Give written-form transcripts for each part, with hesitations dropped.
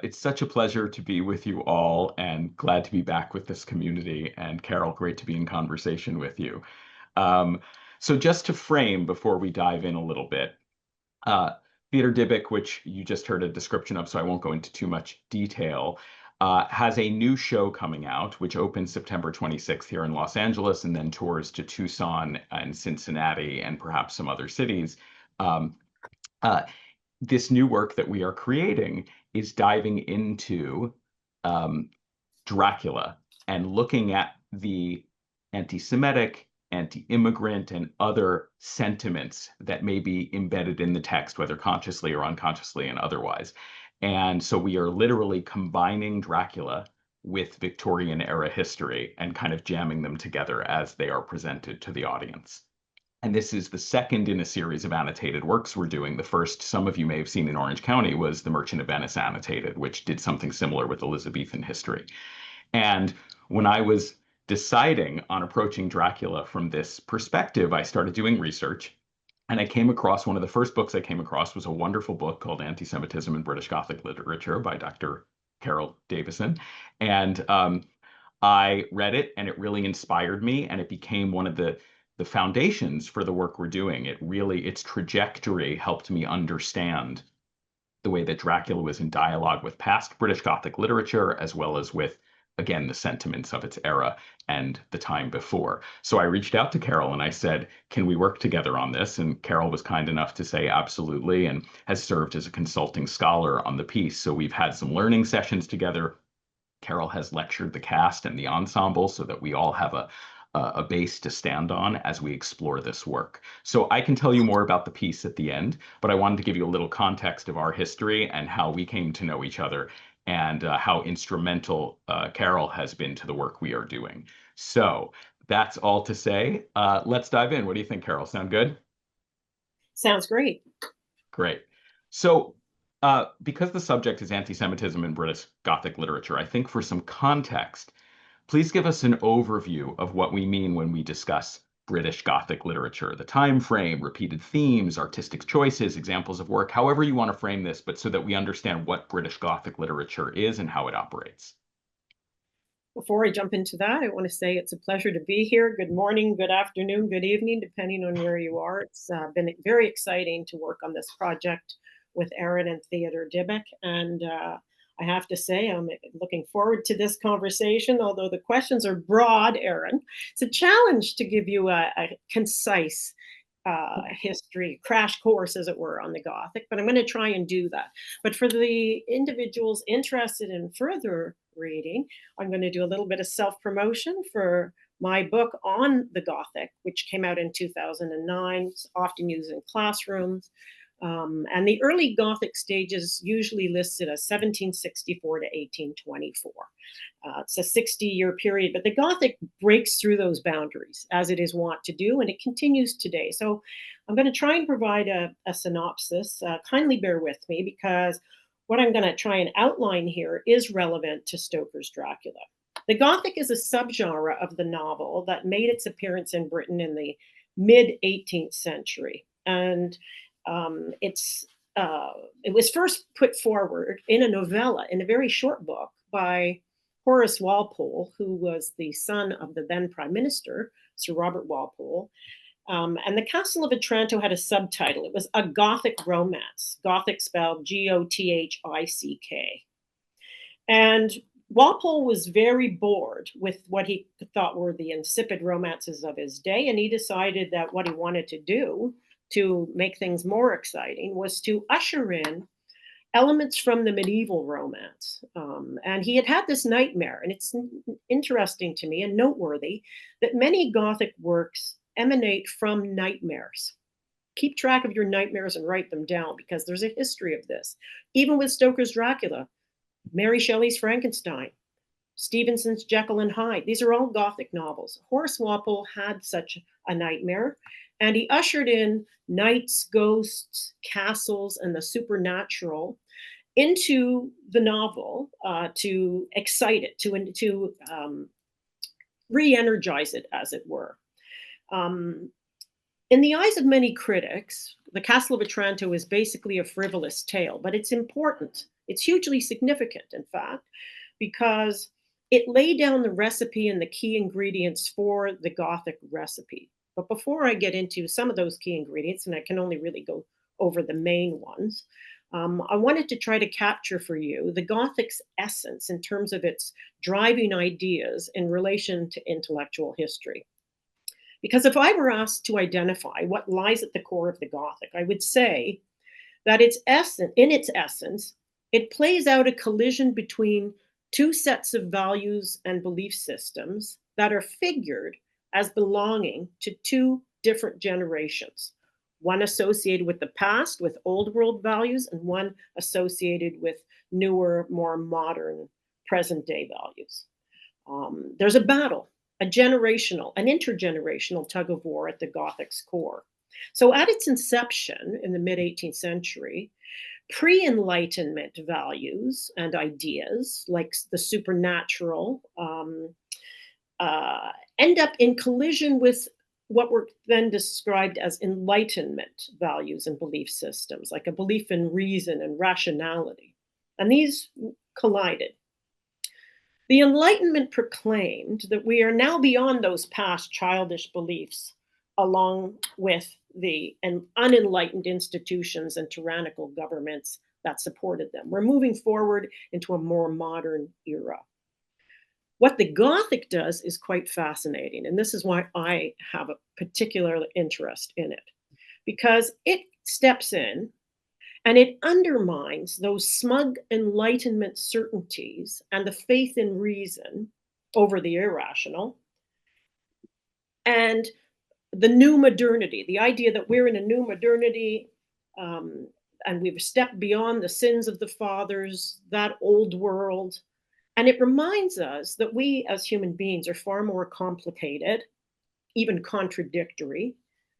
it's such a pleasure to be with you all and glad to be back with this community. And Carol, great to be in conversation with you. Um, so just to frame before we dive in a little bit, uh, Theater Dybbuk, which you just heard a description of, so I won't go into too much detail, has a new show coming out, which opens September 26th here in Los Angeles and then tours to Tucson and Cincinnati and perhaps some other cities. Um, uh, this new work that we are creating is diving into um, Dracula and looking at the anti-Semitic, anti-immigrant, and other sentiments that may be embedded in the text, whether consciously or unconsciously and otherwise. And so we are literally combining Dracula with Victorian era history and kind of jamming them together as they are presented to the audience. And this is the second in a series of annotated works we're doing. The first, some of you may have seen in Orange County, was The Merchant of Venice Annotated, which did something similar with Elizabethan history. And when I was deciding on approaching Dracula from this perspective, I started doing research. And I came across one of the first books I came across was a wonderful book called Anti-Semitism in British Gothic Literature by Dr. Margaret Davison. And I read it and it really inspired me and it became one of the foundations for the work we're doing. Its trajectory helped me understand the way that Dracula was in dialogue with past British Gothic literature, as well as with, again, the sentiments of its era and the time before. So I reached out to Carol and I said, can we work together on this? And Carol was kind enough to say absolutely, and has served as a consulting scholar on the piece. So we've had some learning sessions together. Carol has lectured the cast and the ensemble so that we all have a base to stand on as we explore this work. So I can tell you more about the piece at the end, but I wanted to give you a little context of our history and how we came to know each other and how instrumental Carol has been to the work we are doing. So that's all to say. Let's dive in. What do you think, Carol? Sound good? Sounds great. Great. So because the subject is anti-Semitism in British Gothic literature, I think for some context, please give us an overview of what we mean when we discuss British Gothic literature, the time frame, repeated themes, artistic choices, examples of work, however you want to frame this, but so that we understand what British Gothic literature is and how it operates. Before I jump into that, I want to say it's a pleasure to be here. Good morning, good afternoon, good evening, depending on where you are. It's been very exciting to work on this project with Aaron and Theater Dybbuk. And I have to say, I'm looking forward to this conversation, although the questions are broad, Aaron. It's a challenge to give you a concise history crash course, as it were, on the Gothic, but I'm going to try and do that. But for the individuals interested in further reading, I'm going to do a little bit of self-promotion for my book on the Gothic, which came out in 2009. It's often used in classrooms. And the early Gothic stages usually listed as 1764 to 1824. It's a 60-year period, but the Gothic breaks through those boundaries, as it is wont to do, and it continues today. So I'm going to try and provide a synopsis. Kindly bear with me, because what I'm going to try and outline here is relevant to Stoker's Dracula. The Gothic is a subgenre of the novel that made its appearance in Britain in the mid-18th century. And it was first put forward in a novella, in a very short book, by Horace Walpole, who was the son of the then Prime Minister, Sir Robert Walpole. And The Castle of Otranto had a subtitle. It was A Gothic Romance, Gothic spelled Gothick. And Walpole was very bored with what he thought were the insipid romances of his day, and he decided that what he wanted to do to make things more exciting was to usher in elements from the medieval romance. And he had this nightmare, and it's interesting to me and noteworthy that many Gothic works emanate from nightmares. Keep track of your nightmares and write them down, because there's a history of this. Even with Stoker's Dracula, Mary Shelley's Frankenstein, Stevenson's Jekyll and Hyde, these are all Gothic novels. Horace Walpole had such a nightmare, and he ushered in knights, ghosts, castles, and the supernatural into the novel to excite it, to re-energize it, as it were. In the eyes of many critics, The Castle of Otranto is basically a frivolous tale, but it's important It's hugely significant, in fact, because it laid down the recipe and the key ingredients for the Gothic recipe. But before I get into some of those key ingredients, and I can only really go over the main ones, I wanted to try to capture for you the Gothic's essence in terms of its driving ideas in relation to intellectual history. Because if I were asked to identify what lies at the core of the Gothic, I would say that in its essence, it plays out a collision between two sets of values and belief systems that are figured as belonging to two different generations, one associated with the past, with old world values, and one associated with newer, more modern, present day values. There's a battle, an intergenerational tug of war at the Gothic's core. So at its inception in the mid 18th century, pre-Enlightenment values and ideas like the supernatural end up in collision with what were then described as Enlightenment values and belief systems, like a belief in reason and rationality. And these collided. The Enlightenment proclaimed that we are now beyond those past childish beliefs, along with the unenlightened institutions and tyrannical governments that supported them. We're moving forward into a more modern era. What the Gothic does is quite fascinating, and this is why I have a particular interest in it, because it steps in and it undermines those smug Enlightenment certainties and the faith in reason over the irrational, and the new modernity, the idea that we're in a new modernity, and we've stepped beyond the sins of the fathers, that old world. And it reminds us that we as human beings are far more complicated, even contradictory,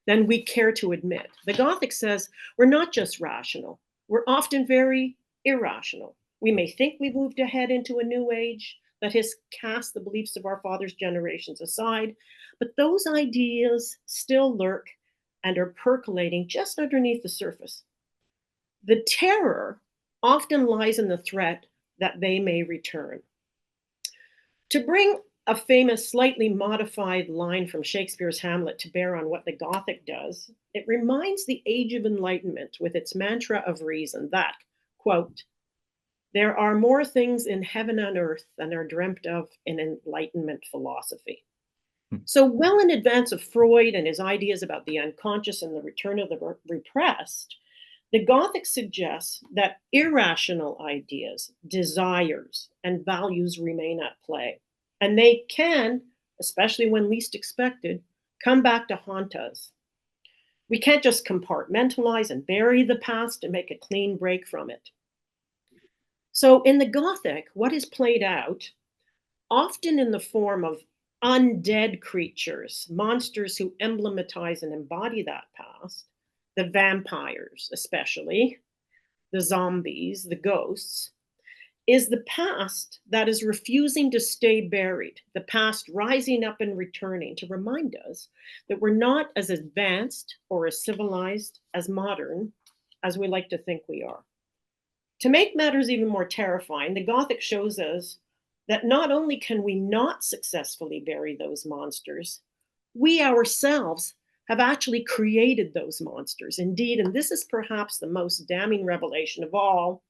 than we care to admit. The Gothic says we're not just rational, we're often very irrational. We may think we've moved ahead into a new age that has cast the beliefs of our fathers' generations aside, but those ideas still lurk and are percolating just underneath the surface. The terror often lies in the threat that they may return. To bring a famous, slightly modified line from Shakespeare's Hamlet to bear on what the Gothic does, it reminds the Age of Enlightenment with its mantra of reason that, quote, there are more things in heaven and earth than are dreamt of in Enlightenment philosophy. So well in advance of Freud and his ideas about the unconscious and the return of the repressed, the Gothic suggests that irrational ideas, desires, and values remain at play. And they can, especially when least expected, come back to haunt us. We can't just compartmentalize and bury the past and make a clean break from it. So in the Gothic, what is played out, often in the form of undead creatures, monsters who emblematize and embody that past, the vampires especially, the zombies, the ghosts, is the past that is refusing to stay buried, the past rising up and returning to remind us that we're not as advanced or as civilized, as modern as we like to think we are. To make matters even more terrifying, the Gothic shows us that not only can we not successfully bury those monsters, we ourselves have actually created those monsters. Indeed, and this is perhaps the most damning revelation of all,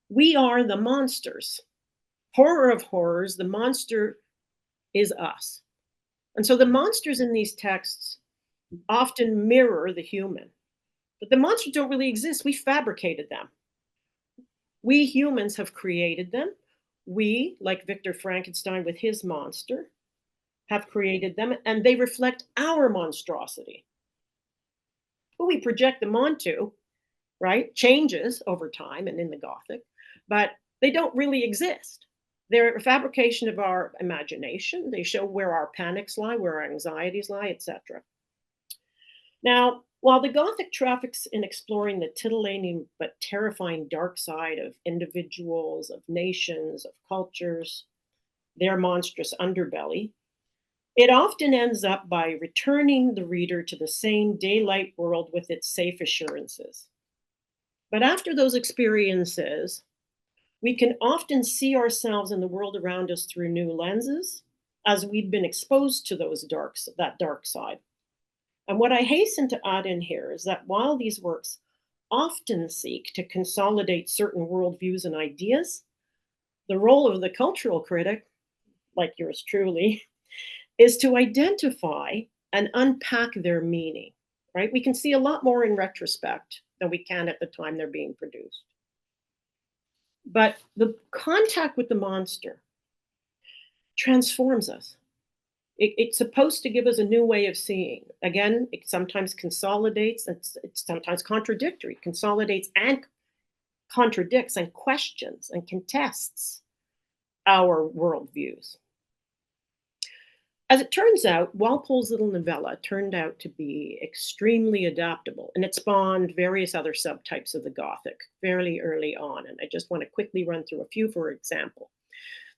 we are the monsters. Horror of horrors, the monster is us. And so the monsters in these texts often mirror the human. But the monsters don't really exist. We fabricated them. We humans have created them. We, like Victor Frankenstein with his monster, have created them, and they reflect our monstrosity. Who we project them onto, right, changes over time and in the Gothic, but they don't really exist. They're a fabrication of our imagination. They show where our panics lie, where our anxieties lie, etc. Now, while the Gothic traffics in exploring the titillating but terrifying dark side of individuals, of nations, of cultures, their monstrous underbelly, it often ends up by returning the reader to the same daylight world with its safe assurances. But after those experiences, We can often see ourselves in the world around us through new lenses as we've been exposed to that dark side. And what I hasten to add in here is that while these works often seek to consolidate certain worldviews and ideas, the role of the cultural critic, like yours truly, is to identify and unpack their meaning, right? We can see a lot more in retrospect than we can at the time they're being produced. But the contact with the monster transforms us. It's supposed to give us a new way of seeing. Again, it sometimes consolidates, it's sometimes contradictory, consolidates and contradicts and questions and contests our worldviews. As it turns out, Walpole's little novella turned out to be extremely adaptable, and it spawned various other subtypes of the Gothic fairly early on. And I just want to quickly run through a few, for example.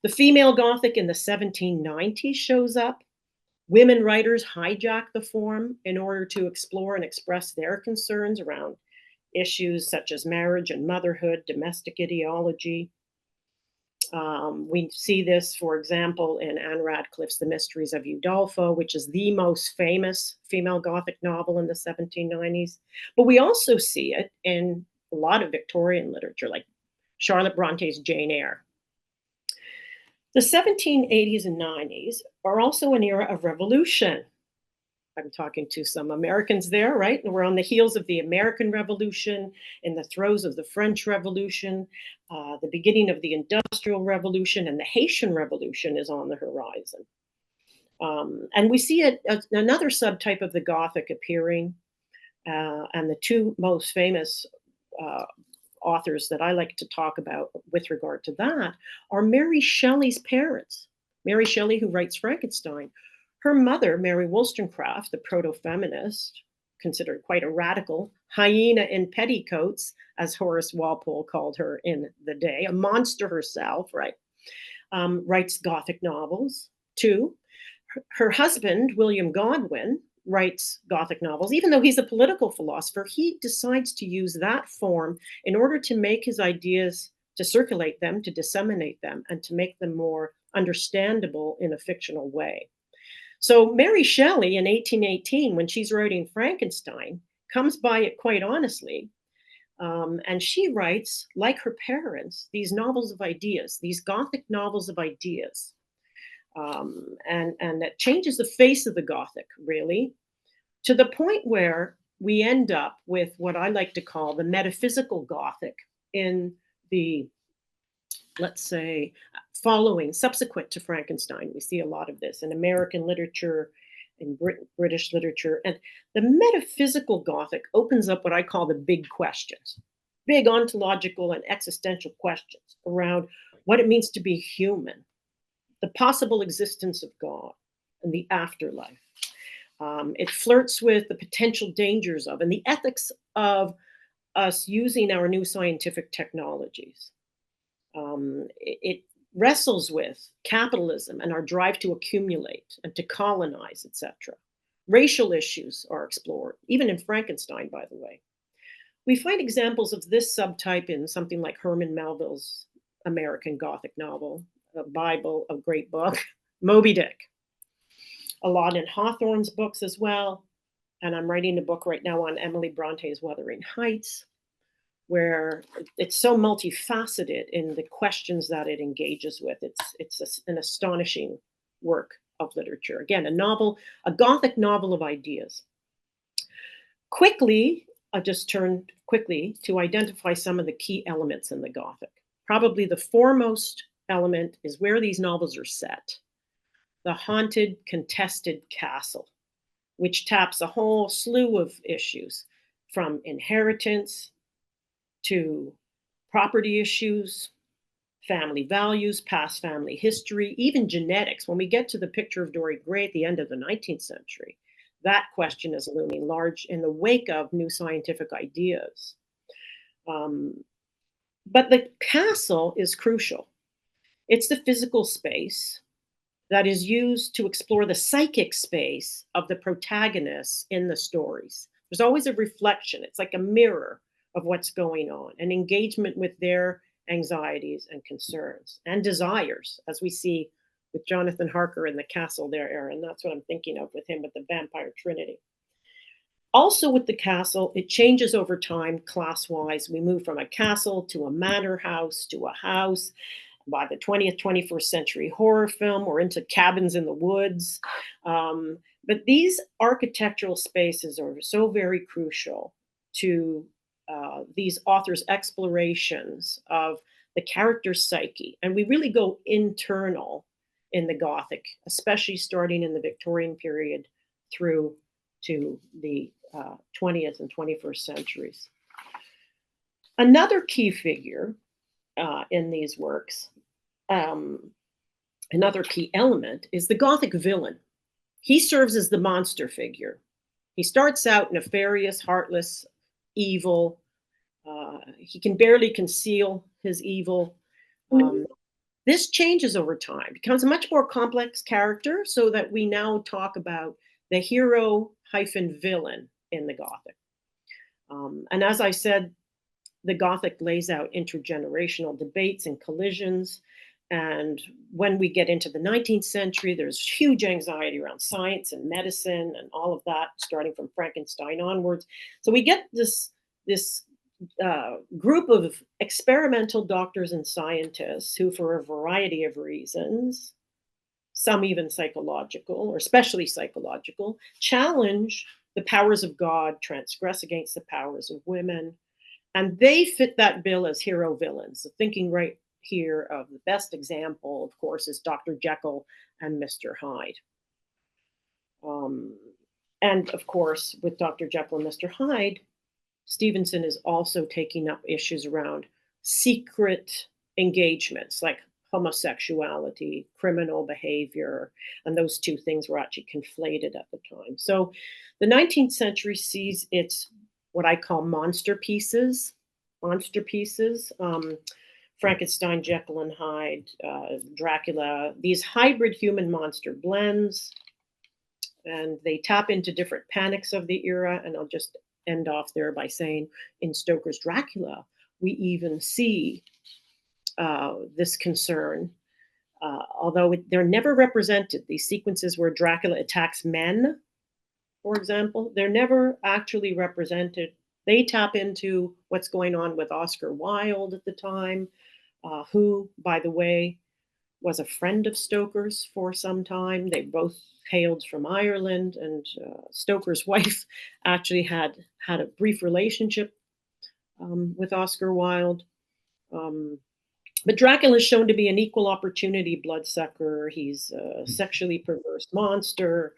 The female Gothic in the 1790s shows up. Women writers hijack the form in order to explore and express their concerns around issues such as marriage and motherhood, domestic ideology. We see this, for example, in Anne Radcliffe's The Mysteries of Udolpho, which is the most famous female Gothic novel in the 1790s. But we also see it in a lot of Victorian literature, like Charlotte Bronte's Jane Eyre. The 1780s and 90s are also an era of revolution. I'm talking to some Americans there, right? And we're on the heels of the American Revolution, in the throes of the French Revolution, the beginning of the Industrial Revolution, and the Haitian Revolution is on the horizon. And we see another subtype of the Gothic appearing, and the two most famous authors that I like to talk about with regard to that are Mary Shelley's parents. Mary Shelley, who writes Frankenstein. Her mother, Mary Wollstonecraft, the proto-feminist, considered quite a radical, hyena in petticoats, as Horace Walpole called her in the day, a monster herself, right? Writes Gothic novels too. Her husband, William Godwin, writes Gothic novels. Even though he's a political philosopher, he decides to use that form in order to make his ideas, to circulate them, to disseminate them, and to make them more understandable in a fictional way. So Mary Shelley in 1818, when she's writing Frankenstein, comes by it quite honestly. And she writes, like her parents, these novels of ideas, these Gothic novels of ideas. And that changes the face of the Gothic, really, to the point where we end up with what I like to call the metaphysical Gothic in the, let's say, subsequent to Frankenstein. We see a lot of this in American literature, in British literature. And the metaphysical Gothic opens up what I call the big questions, big ontological and existential questions around what it means to be human, the possible existence of God, and the afterlife. It flirts with the potential dangers of and the ethics of us using our new scientific technologies. It wrestles with capitalism and our drive to accumulate and to colonize, etc. Racial issues are explored, even in Frankenstein, by the way. We find examples of this subtype in something like Herman Melville's American Gothic novel, a Bible, a great book, Moby Dick. A lot in Hawthorne's books as well. And I'm writing a book right now on Emily Bronte's Wuthering Heights, where it's so multifaceted in the questions that it engages with. It's an astonishing work of literature. Again, a Gothic novel of ideas. Quickly, I just turned quickly to identify some of the key elements in the Gothic. Probably the foremost element is where these novels are set. The haunted, contested castle, which taps a whole slew of issues, from inheritance to property issues, family values, past family history, even genetics. When we get to the picture of Dorian Gray at the end of the 19th century, that question is looming large in the wake of new scientific ideas. But the castle is crucial. It's the physical space that is used to explore the psychic space of the protagonists in the stories. There's always a reflection. It's like a mirror of what's going on, an engagement with their anxieties, and concerns, and desires, as we see with Jonathan Harker in the castle there, Aaron. That's what I'm thinking of with him, with the vampire trinity. Also with the castle, it changes over time class-wise. We move from a castle to a manor house to a house. By the 20th, 21st century horror film, we're into cabins in the woods. But these architectural spaces are so very crucial to these authors' explorations of the character's psyche. And we really go internal in the Gothic, especially starting in the Victorian period through to the 20th and 21st centuries. Another key figure in these works, another key element, is the Gothic villain. He serves as the monster figure. He starts out nefarious, heartless, evil. He can barely conceal his evil. This changes over time, becomes a much more complex character, so that we now talk about the hero-villain in the Gothic. And as I said, the Gothic lays out intergenerational debates and collisions. And when we get into the 19th century, there's huge anxiety around science and medicine and all of that, starting from Frankenstein onwards. So we get this group of experimental doctors and scientists who, for a variety of reasons, some even psychological, or especially psychological, challenge the powers of God, transgress against the powers of women. And they fit that bill as hero villains. The thinking right here of the best example, of course, is Dr. Jekyll and Mr. Hyde. And of course, with Dr. Jekyll and Mr. Hyde, Stevenson is also taking up issues around secret engagements like homosexuality, criminal behavior, and those two things were actually conflated at the time. So the 19th century sees its what I call monster pieces. Frankenstein, Jekyll and Hyde, Dracula, these hybrid human monster blends, and they tap into different panics of the era. And I'll just end off there by saying in Stoker's Dracula, we even see this concern, although they're never represented. These sequences where Dracula attacks men, for example, they're never actually represented. They tap into what's going on with Oscar Wilde at the time, who, by the way, was a friend of Stoker's for some time. They both hailed from Ireland, and Stoker's wife actually had a brief relationship with Oscar Wilde. But Dracula is shown to be an equal opportunity bloodsucker. He's a sexually perverse monster.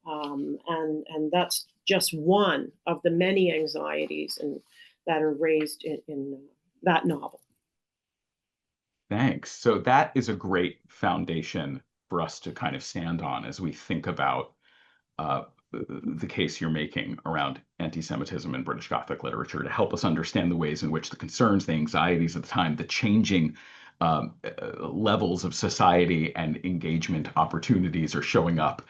And that's just one of the many anxieties that are raised in that novel. Thanks. So that is a great foundation for us to kind of stand on as we think about the case you're making around anti-Semitism in British Gothic literature, to help us understand the ways in which the concerns, the anxieties of the time, the changing levels of society and engagement opportunities are showing up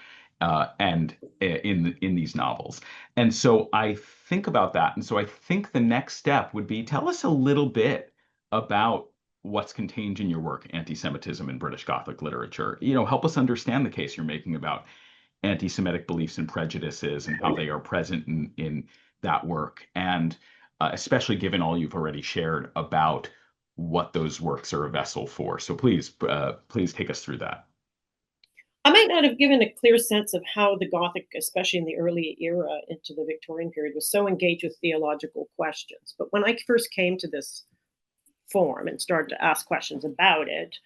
and in these novels. And so I think about that. And so I think the next step would be, tell us a little bit about what's contained in your work, Anti-Semitism in British Gothic literature. Help us understand the case you're making about anti-Semitic beliefs and prejudices and how they are present in that work. And especially given all you've already shared about what those works are a vessel for. So please take us through that. I might not have given a clear sense of how the Gothic, especially in the early era into the Victorian period, was so engaged with theological questions. But when I first came to this form and started to ask questions about it,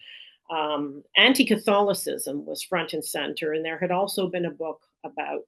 anti-Catholicism was front and center. And there had also been a book about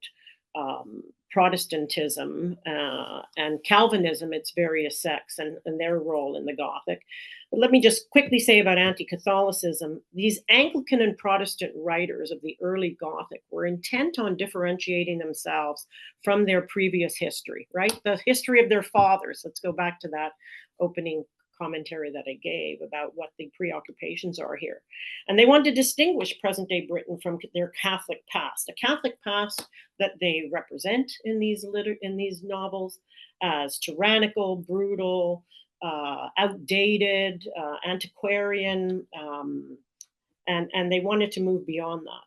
Protestantism and Calvinism, its various sects, and their role in the Gothic. But let me just quickly say about anti-Catholicism, these Anglican and Protestant writers of the early Gothic were intent on differentiating themselves from their previous history, right? The history of their fathers. Let's go back to that opening commentary that I gave about what the preoccupations are here. And they wanted to distinguish present-day Britain from their Catholic past, a Catholic past that they represent in these novels as tyrannical, brutal, outdated, antiquarian, and they wanted to move beyond that.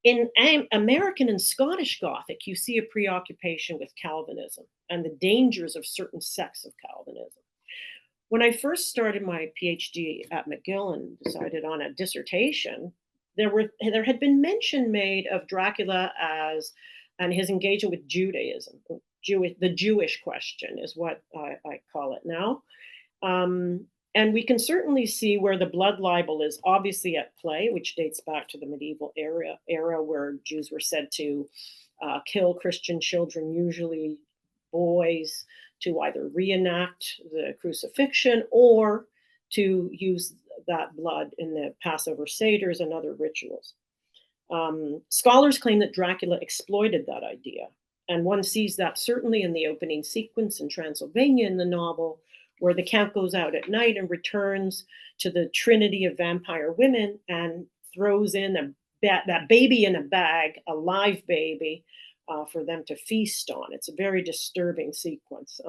In American and Scottish Gothic, you see a preoccupation with Calvinism and the dangers of certain sects of Calvinism. When I first started my PhD at McGill and decided on a dissertation, there had been mention made of Dracula as and his engagement with Judaism. The Jewish question is what I call it now. And we can certainly see where the blood libel is obviously at play, which dates back to the medieval era where Jews were said to kill Christian children, usually boys, to either reenact the crucifixion or to use that blood in the Passover Seders and other rituals. Scholars claim that Dracula exploited that idea, and one sees that certainly in the opening sequence in Transylvania in the novel, where the count goes out at night and returns to the trinity of vampire women and throws in that baby in a bag, a live baby, for them to feast on. It's a very disturbing sequence.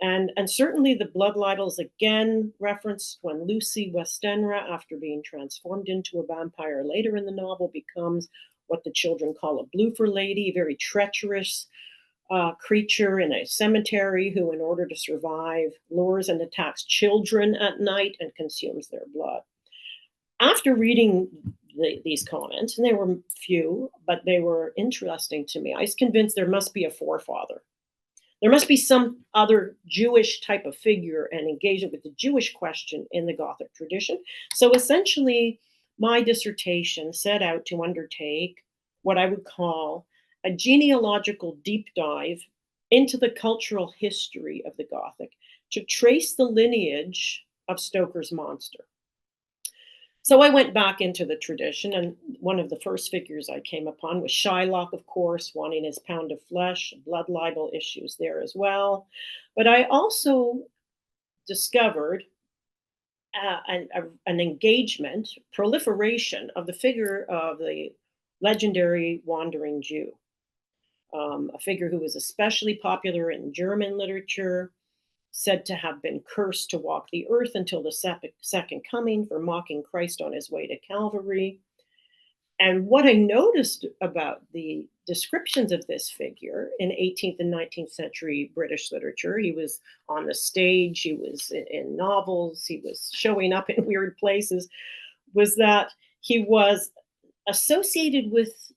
And certainly the blood libel is again referenced when Lucy Westenra, after being transformed into a vampire later in the novel, becomes what the children call a bloofer lady, a very treacherous creature in a cemetery who, in order to survive, lures and attacks children at night and consumes their blood. After reading these comments, and they were few, but they were interesting to me, I was convinced there must be a forefather. There must be some other Jewish type of figure and engagement with the Jewish question in the Gothic tradition. So essentially, my dissertation set out to undertake what I would call a genealogical deep dive into the cultural history of the Gothic to trace the lineage of Stoker's monster. So I went back into the tradition, and one of the first figures I came upon was Shylock, of course, wanting his pound of flesh, blood libel issues there as well. But I also discovered an engagement, proliferation of the figure of the legendary wandering Jew, a figure who was especially popular in German literature, said to have been cursed to walk the earth until the second coming for mocking Christ on his way to Calvary. And what I noticed about the descriptions of this figure in 18th and 19th century British literature, he was on the stage, he was in novels, he was showing up in weird places, was that he was associated with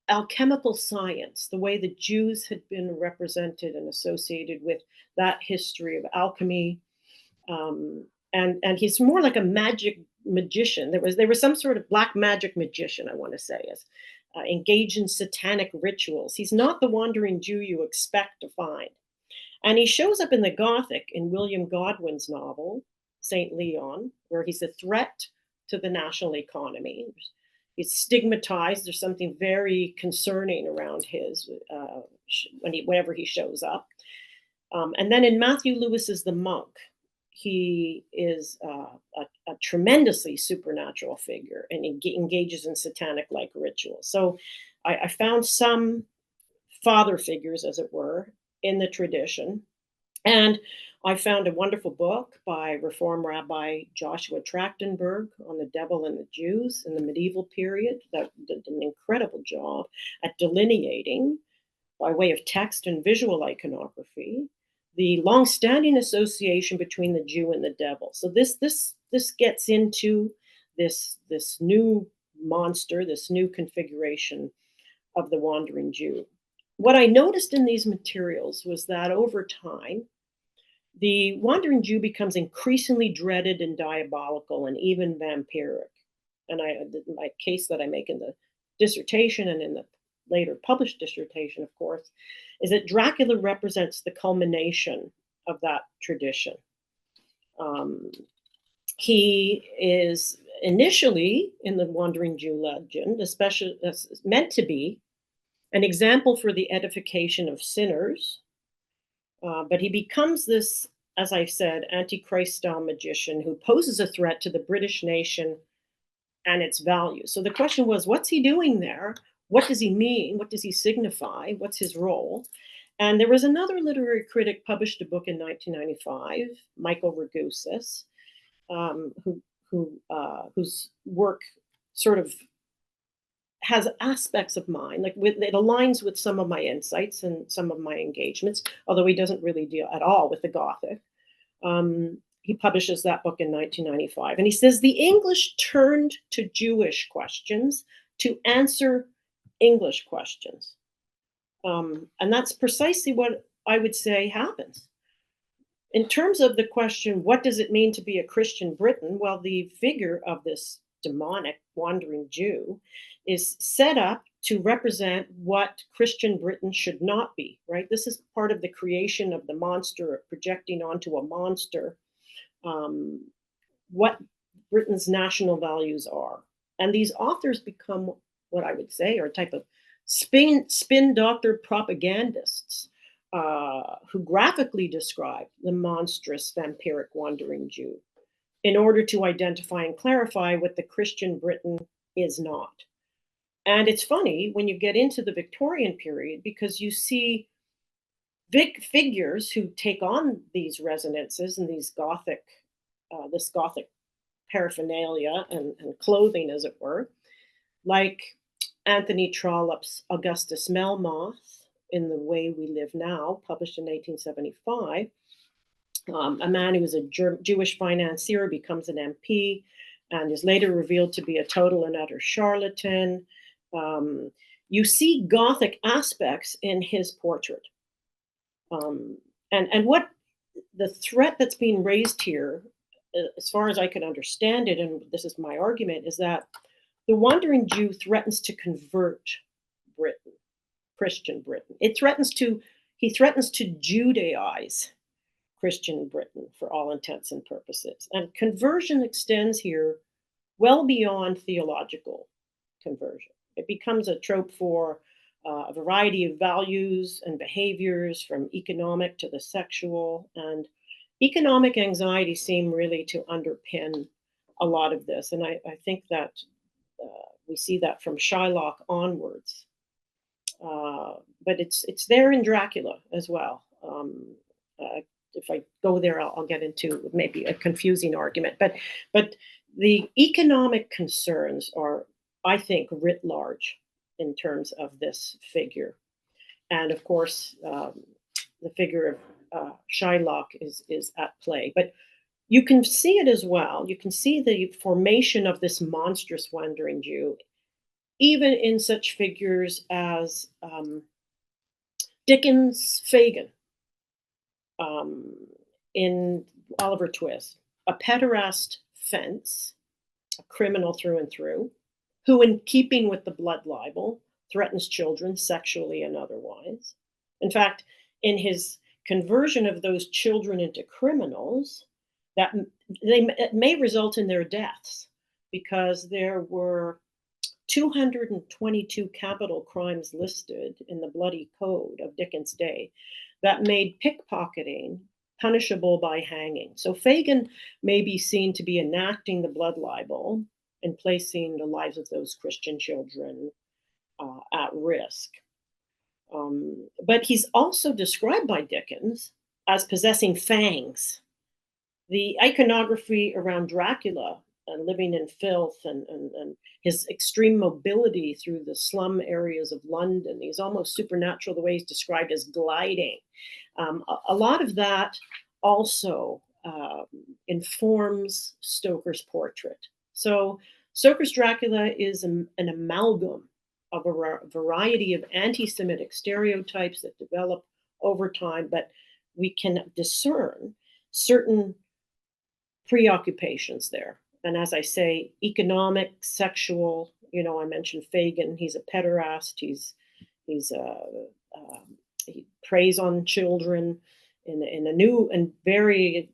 alchemical science, the way the Jews had been represented and associated with that history of alchemy. And he's more like a magic magician. There was some sort of black magic magician, I want to say, as engaged in satanic rituals. He's not the wandering Jew you expect to find. And he shows up in the Gothic in William Godwin's novel, St. Leon, where he's a threat to the national economy. He's stigmatized. There's something very concerning around his whenever he shows up. And then in Matthew Lewis's The Monk, he is a tremendously supernatural figure and engages in satanic-like rituals. So I found some father figures, as it were, in the tradition. And I found a wonderful book by Reform Rabbi Joshua Trachtenberg on the devil and the Jews in the medieval period that did an incredible job at delineating, by way of text and visual iconography, the long-standing association between the Jew and the devil. So this gets into this new monster, this new configuration of the wandering Jew. What I noticed in these materials was that over time, the wandering Jew becomes increasingly dreaded and diabolical and even vampiric. And my case that I make in the dissertation and in the later published dissertation, of course, is that Dracula represents the culmination of that tradition. He is initially in the wandering Jew legend, especially meant to be an example for the edification of sinners. But he becomes this, as I've said, antichrist-style magician who poses a threat to the British nation and its values. So the question was, what's he doing there? What does he mean? What does he signify? What's his role? And there was another literary critic published a book in 1995, Michael Ragusis, whose work sort of has aspects of mine, like it aligns with some of my insights and some of my engagements, although he doesn't really deal at all with the Gothic. He publishes that book in 1995, and he says the English turned to Jewish questions to answer English questions. And that's precisely what I would say happens. In terms of the question, what does it mean to be a Christian Briton? Well, the figure of this demonic wandering Jew is set up to represent what Christian Britain should not be, right? This is part of the creation of the monster, projecting onto a monster what Britain's national values are. And these authors become what I would say are a type of spin doctor propagandists who graphically describe the monstrous vampiric wandering Jew in order to identify and clarify what the Christian Britain is not. And it's funny when you get into the Victorian period because you see big figures who take on these resonances and these Gothic, this Gothic paraphernalia and clothing, as it were, like Anthony Trollope's Augustus Melmoth in The Way We Live Now, published in 1875. A man who was a Jewish financier becomes an MP and is later revealed to be a total and utter charlatan. You see Gothic aspects in his portrait. And what the threat that's being raised here, as far as I can understand it, and this is my argument, is that the wandering Jew threatens to convert Britain, Christian Britain. He threatens to Judaize Christian Britain for all intents and purposes. And conversion extends here well beyond theological conversion. It becomes a trope for a variety of values and behaviors, from economic to the sexual. And economic anxiety seem really to underpin a lot of this. And I think that we see that from Shylock onwards. But it's there in Dracula as well. If I go there, I'll get into maybe a confusing argument. But the economic concerns are, I think, writ large in terms of this figure. And of course, the figure of Shylock is at play. But you can see it as well. You can see the formation of this monstrous wandering Jew, even in such figures as Dickens' Fagin in Oliver Twist, a pederast fence, a criminal through and through, who, in keeping with the blood libel, threatens children sexually and otherwise. In fact, in his conversion of those children into criminals, that it may result in their deaths, because there were 222 capital crimes listed in the bloody code of Dickens' day that made pickpocketing punishable by hanging. So Fagin may be seen to be enacting the blood libel and placing the lives of those Christian children at risk. But he's also described by Dickens as possessing fangs. The iconography around Dracula and living in filth and his extreme mobility through the slum areas of London, he's almost supernatural, the way he's described as gliding. A lot of that also informs Stoker's portrait. So Stoker's Dracula is an amalgam of a variety of anti-Semitic stereotypes that develop over time, but we can discern certain preoccupations there. And as I say, economic, sexual, I mentioned Fagin, he's a pederast, he preys on children in a new and very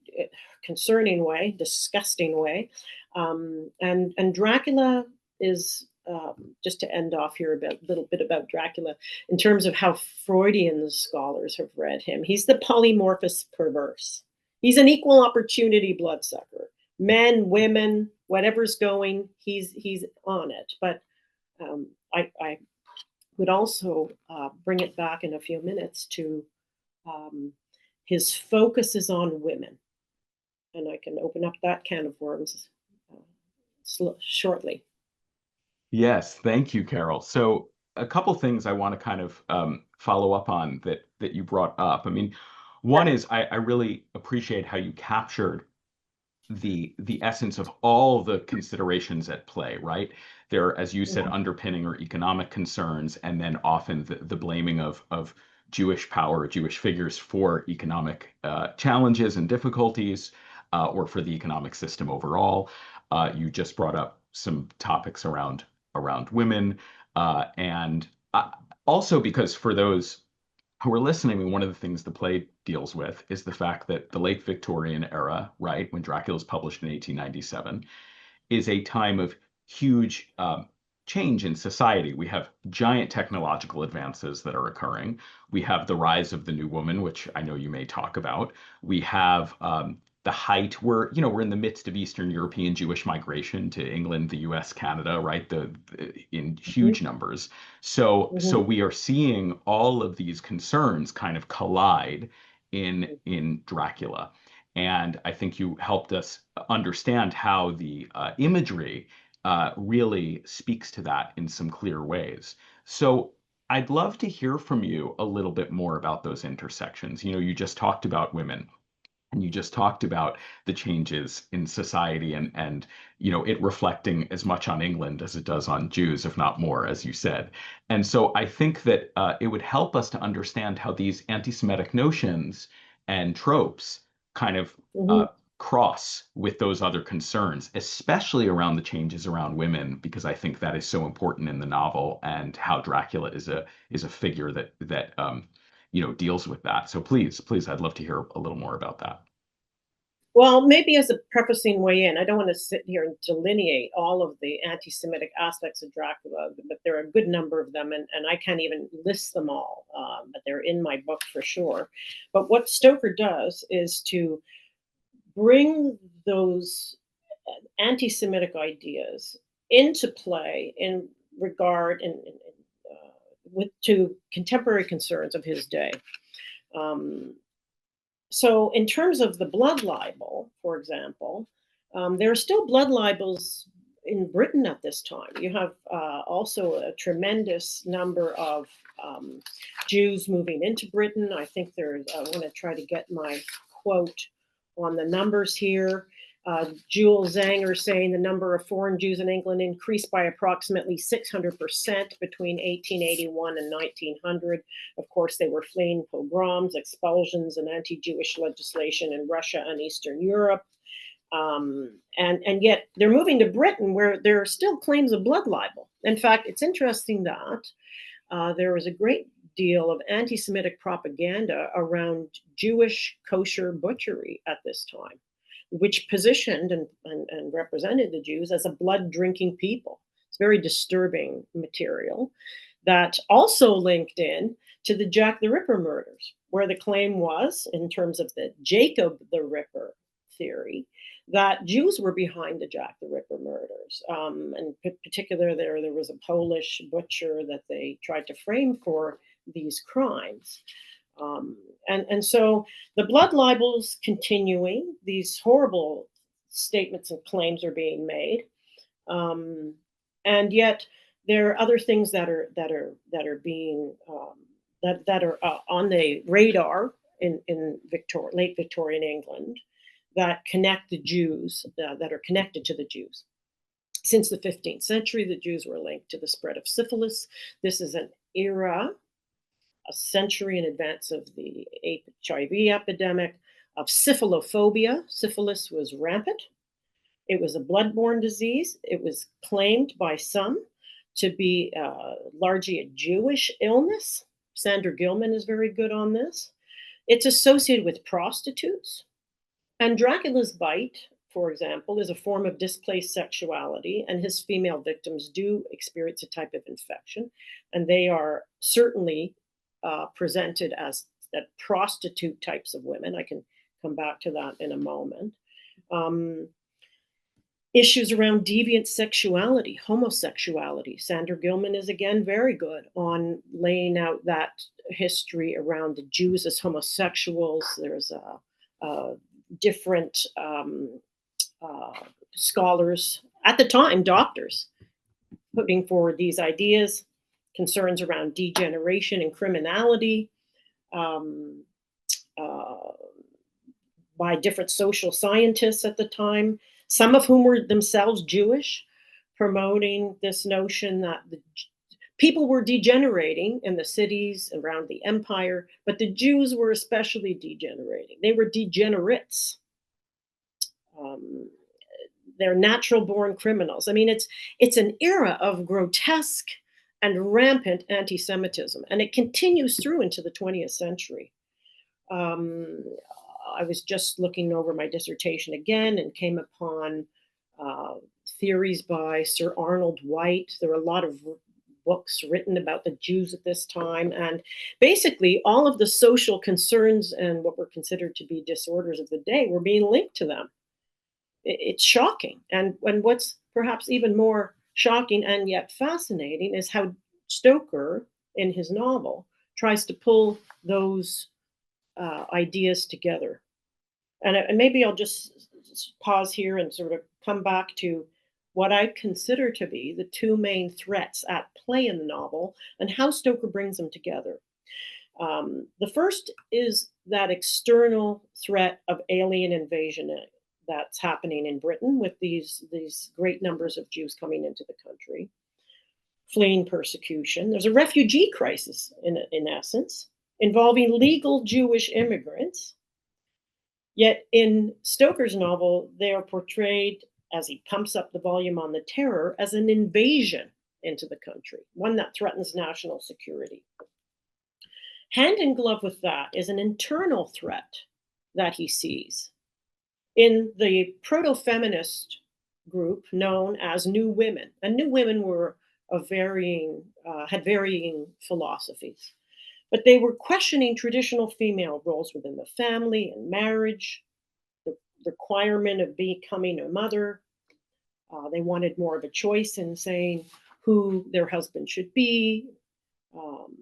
concerning way, disgusting way. And Dracula is, just to end off here a little bit about Dracula, in terms of how Freudian scholars have read him, he's the polymorphous perverse. He's an equal opportunity bloodsucker. Men, women, whatever's going, he's on it. But I would also bring it back in a few minutes to Um, his focus is on women, and I can open up that can of worms shortly. Yes, thank you, Carol. So a couple things I want to kind of follow up on that you brought up. I mean, one is I really appreciate how you captured the essence of all the considerations at play, right? There, as you said, Mhm, underpinning or economic concerns, and then often the blaming of Jewish power, Jewish figures for economic challenges and difficulties, or for the economic system overall. You just brought up some topics around women, and also because for those who are listening, I mean, one of the things the play deals with is the fact that the late Victorian era, right, when Dracula was published in 1897, is a time of huge change in society. We have giant technological advances that are occurring. We have the rise of the new woman, which I know you may talk about. We have the height. We're in the midst of Eastern European Jewish migration to England, the U.S., Canada, right? In mhm, huge numbers. So mhm, we are seeing all of these concerns kind of collide in Dracula. And I think you helped us understand how the imagery really speaks to that in some clear ways. So I'd love to hear from you a little bit more about those intersections. You just talked about women. And you just talked about the changes in society and it reflecting as much on England as it does on Jews, if not more, as you said. And so I think that it would help us to understand how these anti-Semitic notions and tropes kind of mhm. uh, cross with those other concerns, especially around the changes around women, because I think that is so important in the novel and how Dracula is a figure that deals with that. So please, I'd love to hear a little more about that. Well, maybe as a prefacing way in, I don't want to sit here and delineate all of the anti-Semitic aspects of Dracula, but there are a good number of them, and I can't even list them all, but they're in my book for sure. But what Stoker does is to bring those anti-Semitic ideas into play in regard with to contemporary concerns of his day. Um, so, in terms of the blood libel, for example, there are still blood libels in Britain at this time. You have also a tremendous number of um, Jews moving into Britain. I think there's, I want to try to get my quote on the numbers here. Jules Zanger saying the number of foreign Jews in England increased by approximately 600% between 1881 and 1900. Of course, they were fleeing pogroms, expulsions, and anti-Jewish legislation in Russia and Eastern Europe. And yet they're moving to Britain where there are still claims of blood libel. In fact, it's interesting that there was a great deal of anti-Semitic propaganda around Jewish kosher butchery at this time, which positioned and represented the Jews as a blood drinking people. It's very disturbing material that also linked in to the Jack the Ripper murders, where the claim was, in terms of the Jacob the Ripper theory, that Jews were behind the Jack the Ripper murders. And in particular, there was a Polish butcher that they tried to frame for these crimes. Um, and so the blood libel's continuing. These horrible statements and claims are being made, um, and yet there are other things that are being that are on the radar in late Victorian England that connect the Jews that are connected to the Jews. Since the 15th century, the Jews were linked to the spread of syphilis. This is an era, a century in advance of the HIV epidemic, of syphilophobia. Syphilis was rampant. It was a bloodborne disease. It was claimed by some to be largely a Jewish illness. Sandra Gilman is very good on this. It's associated with prostitutes. And Dracula's bite, for example, is a form of displaced sexuality, and his female victims do experience a type of infection, and they are certainly presented as that prostitute types of women. I can come back to that in a moment. Um, Issues around deviant sexuality, homosexuality. Sandra Gilman is again very good on laying out that history around the Jews as homosexuals. There's different scholars at the time, doctors, putting forward these ideas, concerns around degeneration and criminality um, uh, by different social scientists at the time, some of whom were themselves Jewish, promoting this notion that the people were degenerating in the cities around the empire, but the Jews were especially degenerating. They were degenerates. Um, they're natural born criminals. I mean, it's an era of grotesque and rampant anti-Semitism, and it continues through into the 20th century. Um, I was just looking over my dissertation again and came upon uh, theories by Sir Arnold White. There were a lot of books written about the Jews at this time, and basically all of the social concerns and what were considered to be disorders of the day were being linked to them. It's shocking. And what's perhaps even more shocking and yet fascinating is how Stoker, in his novel, tries to pull those ideas together. And maybe I'll just pause here and sort of come back to what I consider to be the two main threats at play in the novel and how Stoker brings them together. The first is that external threat of alien invasion that's happening in Britain with these great numbers of Jews coming into the country, fleeing persecution. There's a refugee crisis, in essence, involving legal Jewish immigrants. Yet in Stoker's novel, they are portrayed, as he pumps up the volume on the terror, as an invasion into the country, one that threatens national security. Hand in glove with that is an internal threat that he sees in the proto-feminist group known as New Women. And New Women were of had varying philosophies, but they were questioning traditional female roles within the family and marriage, the requirement of becoming a mother. They wanted more of a choice in saying who their husband should be, um,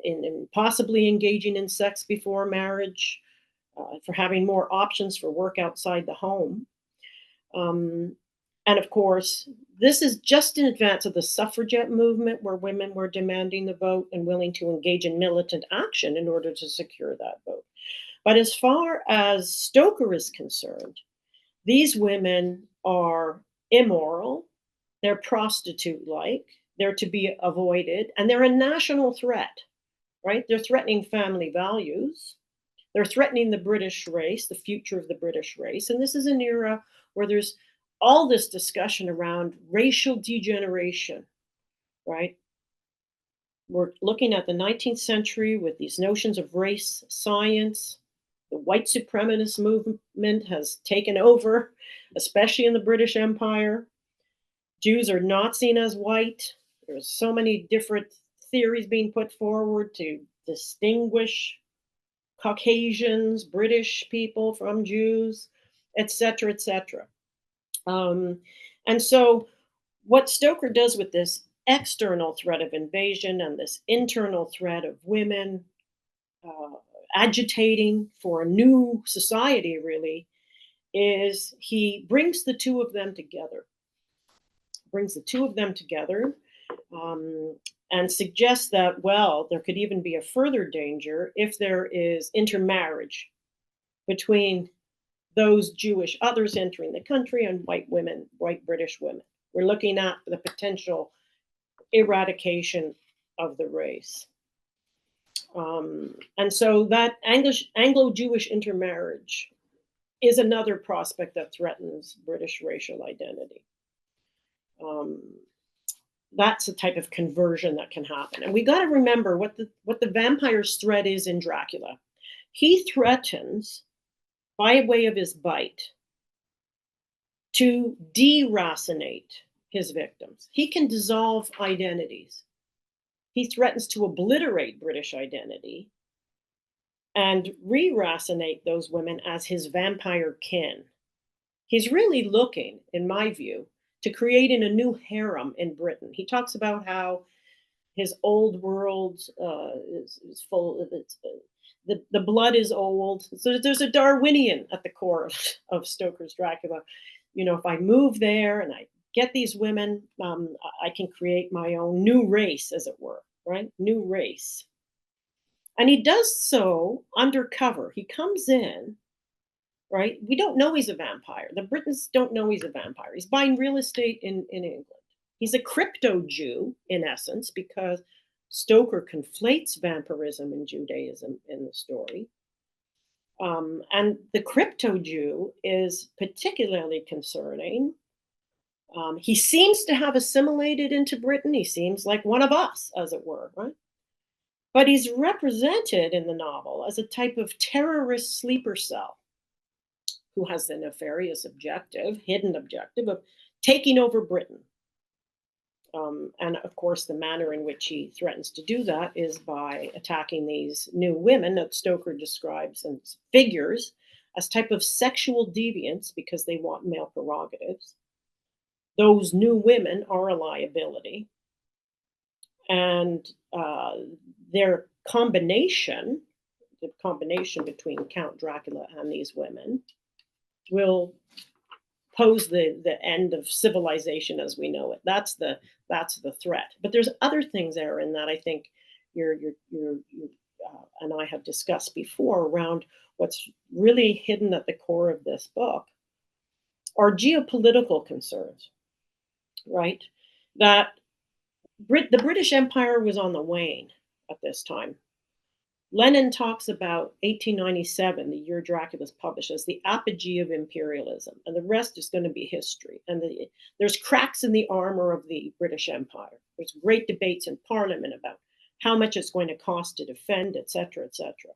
in possibly engaging in sex before marriage, for having more options for work outside the home. And of course, this is just in advance of the suffragette movement, where women were demanding the vote and willing to engage in militant action in order to secure that vote. But as far as Stoker is concerned, these women are immoral, they're prostitute-like, they're to be avoided, and they're a national threat, right? They're threatening family values. They're threatening the British race, the future of the British race. And this is an era where there's all this discussion around racial degeneration, right? We're looking at the 19th century with these notions of race science. The white supremacist movement has taken over, especially in the British Empire. Jews are not seen as white. There's so many different theories being put forward to distinguish Caucasians, British people from Jews, et cetera, et cetera. And so what Stoker does with this external threat of invasion and this internal threat of women agitating for a new society, really, is he brings the two of them together. And suggests that, well, there could even be a further danger if there is intermarriage between those Jewish others entering the country and white women, white British women. We're looking at the potential eradication of the race. And so that Anglo-Jewish intermarriage is another prospect that threatens British racial identity. That's a type of conversion that can happen. And we got to remember what the vampire's threat is in Dracula. He threatens, by way of his bite, to deracinate his victims. He can dissolve identities. He threatens to obliterate British identity and re-racinate those women as his vampire kin. He's really looking, in my view, to creating a new harem in Britain. He talks about how his old world is full of its. The blood is old. So there's a Darwinian at the core of Stoker's Dracula. You know, if I move there and I get these women, I can create my own new race, as it were, right? New race. And he does so undercover. He comes in, right? We don't know he's a vampire. The Britons don't know he's a vampire. He's buying real estate in England. He's a crypto Jew, in essence, because Stoker conflates vampirism and Judaism in the story. And the crypto Jew is particularly concerning. He seems to have assimilated into Britain. He seems like one of us, as it were, right? But he's represented in the novel as a type of terrorist sleeper cell who has the nefarious objective, hidden objective of taking over Britain. And of course, the manner in which he threatens to do that is by attacking these new women that Stoker describes as figures as type of sexual deviants because they want male prerogatives. Those new women are a liability. And their combination, the combination between Count Dracula and these women, will pose the end of civilization as we know it. That's the threat. But there's other things, Aaron, that I think you and I have discussed before around what's really hidden at the core of this book are geopolitical concerns, right? That the British Empire was on the wane at this time. Lenin talks about 1897, the year Dracula was published, as the apogee of imperialism, and the rest is going to be history. And there's cracks in the armor of the British Empire. There's great debates in Parliament about how much it's going to cost to defend, et cetera, et cetera.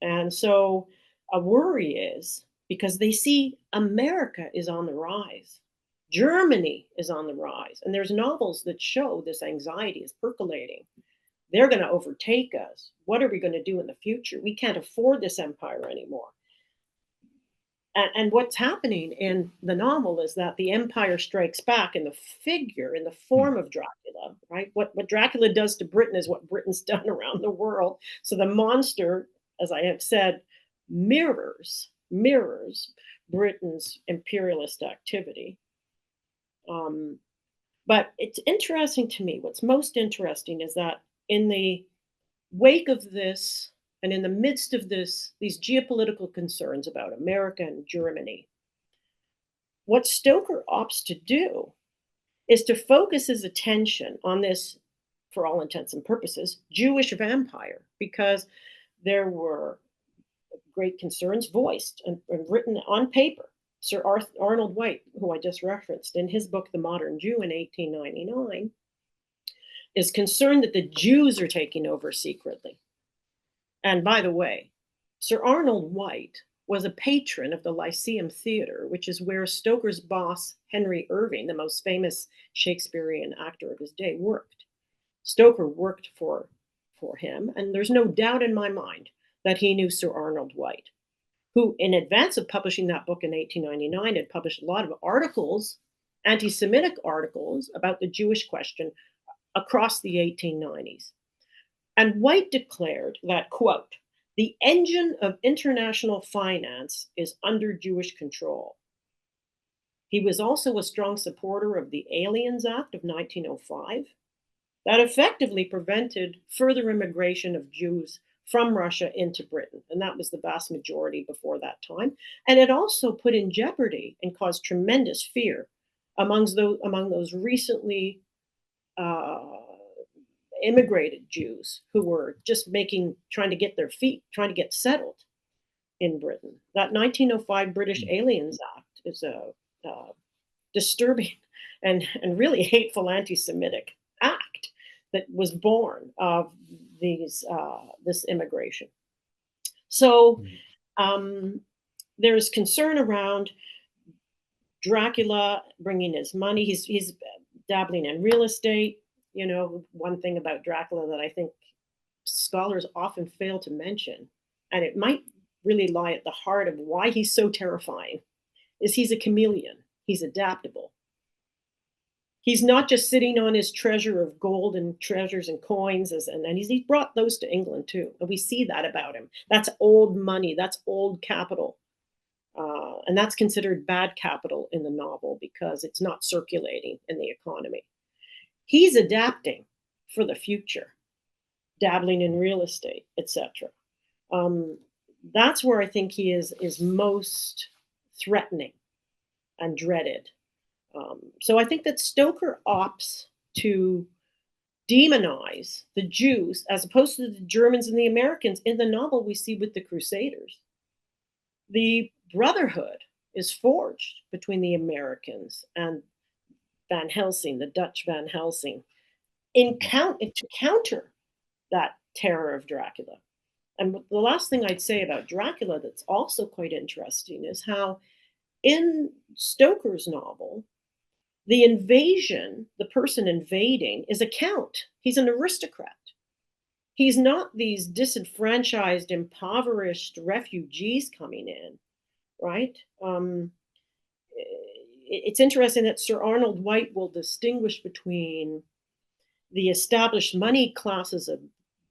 And so a worry is because they see America is on the rise. Germany is on the rise. And there's novels that show this anxiety is percolating. They're going to overtake us. What are we going to do in the future? We can't afford this empire anymore. And what's happening in the novel is that the empire strikes back in the figure, in the form of Dracula, right? What Dracula does to Britain is what Britain's done around the world. So the monster, as I have said, mirrors Britain's imperialist activity. But it's interesting to me, what's most interesting is that in the wake of this and in the midst of these geopolitical concerns about America and Germany, what Stoker opts to do is to focus his attention on this, for all intents and purposes, Jewish vampire, because there were great concerns voiced and written on paper. Sir Arnold White, who I just referenced in his book, The Modern Jew in 1899, is concerned that the Jews are taking over secretly. And by the way, Sir Arnold White was a patron of the Lyceum Theatre, which is where Stoker's boss, Henry Irving, the most famous Shakespearean actor of his day, worked. Stoker worked for him, and there's no doubt in my mind that he knew Sir Arnold White, who, in advance of publishing that book in 1899, had published a lot of articles, anti-Semitic articles about the Jewish question across the 1890s. And White declared that, quote, "The engine of international finance is under Jewish control." He was also a strong supporter of the Aliens Act of 1905 that effectively prevented further immigration of Jews from Russia into Britain. And that was the vast majority before that time. And it also put in jeopardy and caused tremendous fear among those recently immigrated Jews who were just trying to get their feet, trying to get settled in Britain. That 1905 British Aliens Act is a disturbing and really hateful anti-Semitic act that was born of this immigration. So there's concern around Dracula bringing his money. He's dabbling in real estate. You know, one thing about Dracula that I think scholars often fail to mention, and it might really lie at the heart of why he's so terrifying, is he's a chameleon. He's adaptable. He's not just sitting on his treasure of gold and treasures and coins, and he's brought those to England too. And we see that about him. That's old money, that's old capital. And that's considered bad capital in the novel because it's not circulating in the economy. He's adapting for the future, dabbling in real estate, etc. That's where I think he is most threatening and dreaded. So I think that Stoker opts to demonize the Jews as opposed to the Germans and the Americans. In the novel, we see with the Crusaders, the brotherhood is forged between the Americans and Van Helsing, the Dutch Van Helsing, to counter that terror of Dracula. And the last thing I'd say about Dracula that's also quite interesting is how in Stoker's novel, the invasion, the person invading, is a count. He's an aristocrat. He's not these disenfranchised, impoverished refugees coming in, right? It's interesting that Sir Arnold White will distinguish between the established money classes of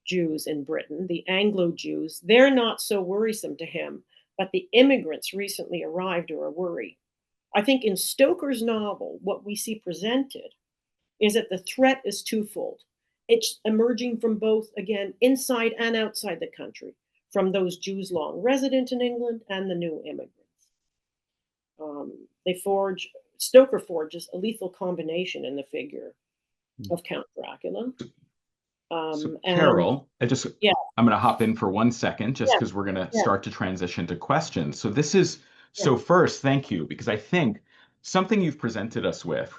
Jews in Britain, the Anglo-Jews. They're not so worrisome to him, but the immigrants recently arrived are a worry. I think in Stoker's novel, what we see presented is that the threat is twofold. It's emerging from both, again, inside and outside the country, from those Jews long resident in England and the new immigrants. Stoker forges a lethal combination in the figure of Count Dracula. So Carol, I'm going to hop in for 1 second just because we're going to start to transition to questions. So so first, thank you, because I think something you've presented us with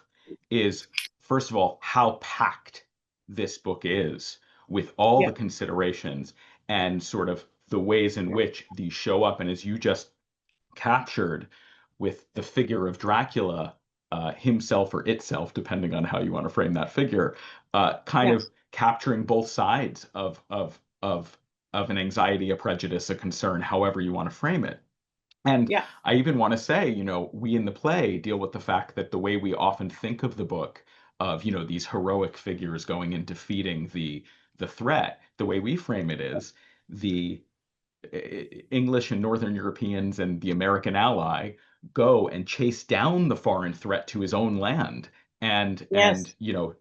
is, first of all, how packed this book is with all the considerations and sort of the ways in which these show up. And as you just captured with the figure of Dracula, himself or itself, depending on how you want to frame that figure, kind of capturing both sides of an anxiety, a prejudice, a concern, however you want to frame it. And I even want to say, we in the play deal with the fact that the way we often think of the book of, these heroic figures going and defeating the threat, the way we frame it is the English and Northern Europeans and the American ally go and chase down the foreign threat to his own land and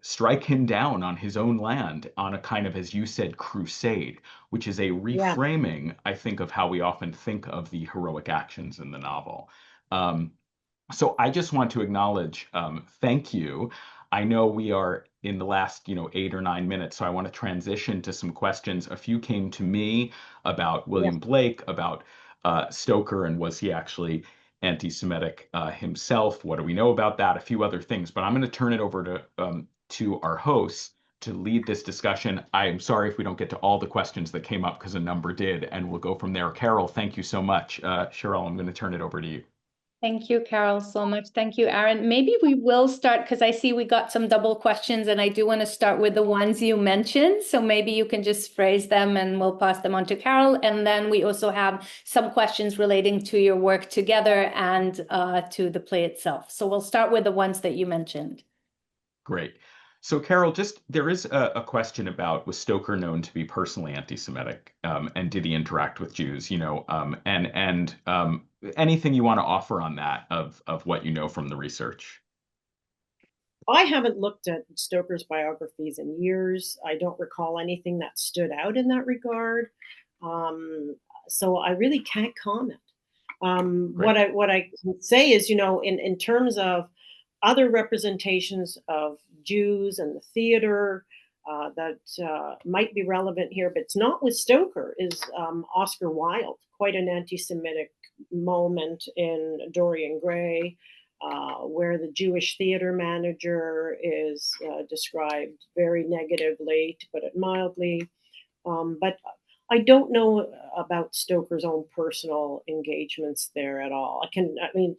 strike him down on his own land on a kind of, as you said, crusade, which is a reframing, I think, of how we often think of the heroic actions in the novel. So I just want to acknowledge, thank you. I know we are in the last, 8 or 9 minutes, so I want to transition to some questions. A few came to me about William Blake, about Stoker, and was he actually anti-Semitic himself? What do we know about that? A few other things, but I'm going to turn it over to our hosts to lead this discussion. I am sorry if we don't get to all the questions that came up because a number did, and we'll go from there. Carol, thank you so much. Cheryl, I'm going to turn it over to you. Thank you, Carol, so much. Thank you, Aaron. Maybe we will start, because I see we got some double questions, and I do want to start with the ones you mentioned. So maybe you can just phrase them and we'll pass them on to Carol. And then we also have some questions relating to your work together and to the play itself. So we'll start with the ones that you mentioned. Great. So Carol, there is a question about, was Stoker known to be personally anti-Semitic, and did he interact with Jews, and anything you want to offer on that of what you know from the research? I haven't looked at Stoker's biographies in years. I don't recall anything that stood out in that regard. So I really can't comment. What I can say is, in terms of other representations of Jews and the theater that might be relevant here, but it's not with Stoker, is Oscar Wilde, quite an anti-Semitic moment in Dorian Gray, where the Jewish theater manager is described very negatively, to put it mildly. But I don't know about Stoker's own personal engagements there at all.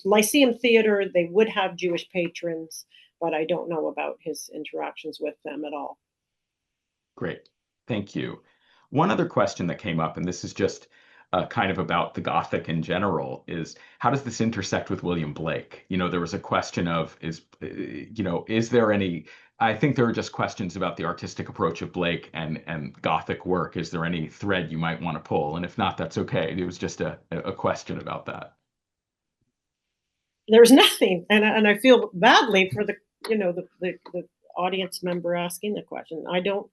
Lyceum Theater, they would have Jewish patrons, but I don't know about his interactions with them at all. Great, thank you. One other question that came up, and this is just kind of about the Gothic in general is how does this intersect with William Blake? There was a question of is there any? I think there are just questions about the artistic approach of Blake and Gothic work. Is there any thread you might want to pull? And if not, that's okay. It was just a question about that. There's nothing, and I feel badly for the audience member asking the question. I don't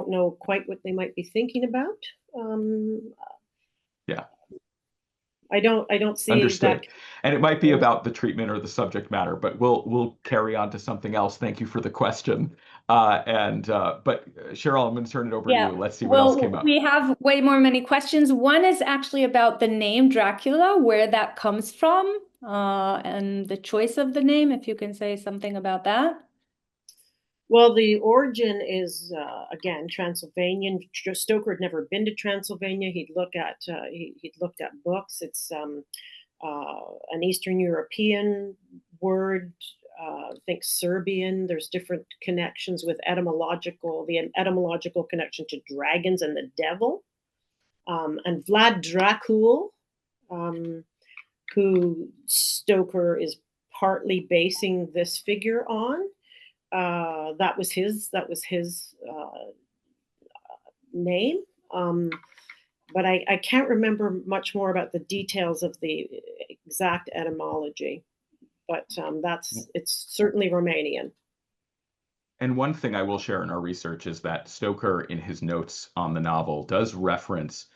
know quite what they might be thinking about. Yeah. I don't see Understood. that. And it might be about the treatment or the subject matter, but we'll carry on to something else. Thank you for the question. But Cheryl, I'm going to turn it over to you. Let's see what else came up. We have way many questions. One is actually about the name Dracula, where that comes from, and the choice of the name, if you can say something about that. Well, the origin is again Transylvanian. Stoker had never been to Transylvania. He'd looked at books. It's an Eastern European word. I think Serbian. There's different connections with the etymological connection to dragons and the devil. And Vlad Dracul, who Stoker is partly basing this figure on. That was his name, but I can't remember much more about the details of the exact etymology. But it's certainly Romanian. And one thing I will share in our research is that Stoker, in his notes on the novel, does reference